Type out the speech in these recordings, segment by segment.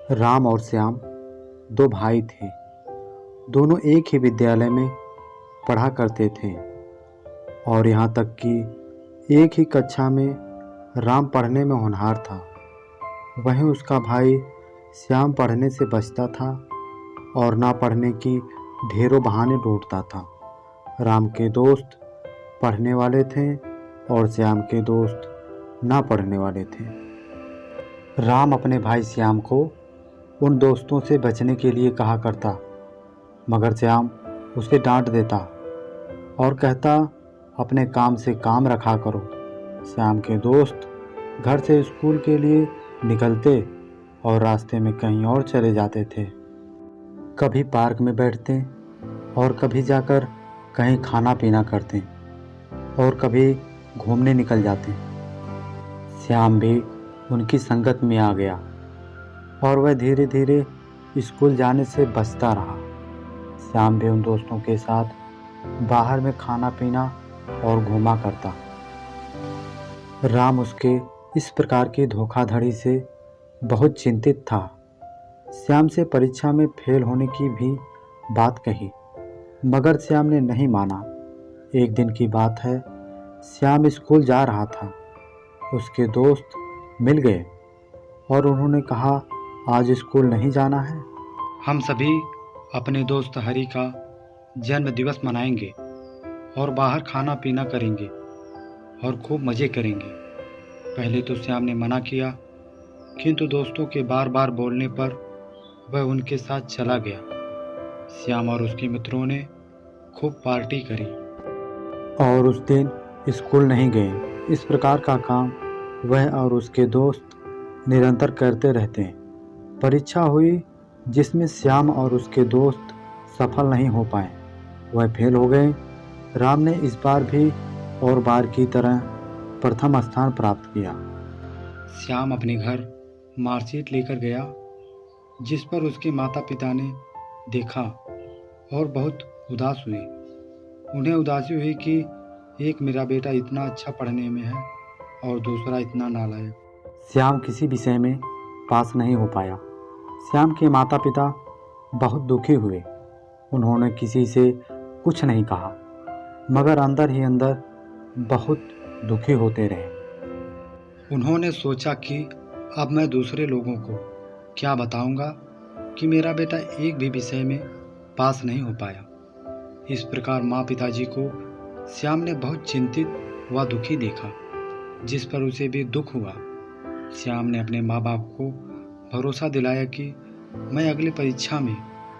राम और श्याम दो भाई थे। दोनों एक ही विद्यालय में पढ़ा करते थे और यहाँ तक कि एक ही कक्षा में राम पढ़ने में होनहार था, वहीं उसका भाई श्याम पढ़ने से बचता था और ना पढ़ने की ढेरों बहाने ढूंढता था। राम के दोस्त पढ़ने वाले थे और श्याम के दोस्त ना पढ़ने वाले थे। राम अपने भाई श्याम को उन दोस्तों से बचने के लिए कहा करता, मगर श्याम उसे डांट देता और कहता, अपने काम से काम रखा करो। श्याम के दोस्त घर से स्कूल के लिए निकलते और रास्ते में कहीं और चले जाते थे। कभी पार्क में बैठते और कभी जाकर कहीं खाना पीना करते और कभी घूमने निकल जाते। श्याम भी उनकी संगत में आ गया और वह धीरे धीरे स्कूल जाने से बचता रहा। श्याम भी उन दोस्तों के साथ बाहर में खाना पीना और घूमा करता। राम उसके इस प्रकार की धोखाधड़ी से बहुत चिंतित था। श्याम से परीक्षा में फेल होने की भी बात कही, मगर श्याम ने नहीं माना। एक दिन की बात है, श्याम स्कूल जा रहा था। उसके दोस्त मिल गए और उन्होंने कहा, आज स्कूल नहीं जाना है। हम सभी अपने दोस्त हरि का जन्म दिवस मनाएंगे और बाहर खाना पीना करेंगे और खूब मज़े करेंगे। पहले तो श्याम ने मना किया, किंतु दोस्तों के बार बार बोलने पर वह उनके साथ चला गया। श्याम और उसके मित्रों ने खूब पार्टी करी और उस दिन स्कूल नहीं गए। इस प्रकार का काम वह और उसके दोस्त निरंतर करते रहते। परीक्षा हुई जिसमें श्याम और उसके दोस्त सफल नहीं हो पाए, वह फेल हो गए। राम ने इस बार भी और बार की तरह प्रथम स्थान प्राप्त किया। श्याम अपने घर मार्कशीट लेकर गया, जिस पर उसके माता पिता ने देखा और बहुत उदास हुए। उन्हें उदासी हुई कि एक मेरा बेटा इतना अच्छा पढ़ने में है और दूसरा इतना नालायक। श्याम किसी विषय में पास नहीं हो पाया। श्याम के माता पिता बहुत दुखी हुए। उन्होंने किसी से कुछ नहीं कहा, मगर अंदर ही अंदर बहुत दुखी होते रहे। उन्होंने सोचा कि अब मैं दूसरे लोगों को क्या बताऊंगा कि मेरा बेटा एक भी विषय में पास नहीं हो पाया। इस प्रकार माँ पिताजी को श्याम ने बहुत चिंतित व दुखी देखा, जिस पर उसे भी दुख हुआ। श्याम ने अपने माँ बाप को भरोसा दिलाया कि मैं अगली परीक्षा में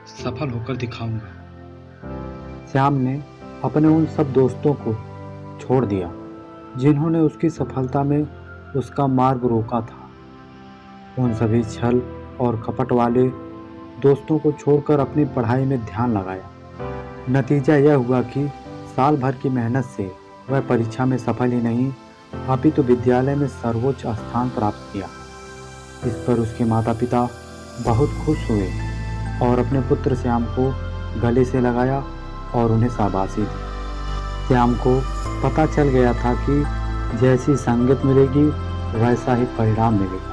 सफल होकर दिखाऊंगा। श्याम ने अपने उन सब दोस्तों को छोड़ दिया जिन्होंने उसकी सफलता में उसका मार्ग रोका था। उन सभी छल और कपट वाले दोस्तों को छोड़कर अपनी पढ़ाई में ध्यान लगाया। नतीजा यह हुआ कि साल भर की मेहनत से वह परीक्षा में सफल ही नहीं, अपितु विद्यालय में सर्वोच्च स्थान प्राप्त किया। इस पर उसके माता पिता बहुत खुश हुए और अपने पुत्र श्याम को गले से लगाया और उन्हें शाबाशी दी। श्याम को पता चल गया था कि जैसी संगत मिलेगी वैसा ही परिणाम मिलेगा।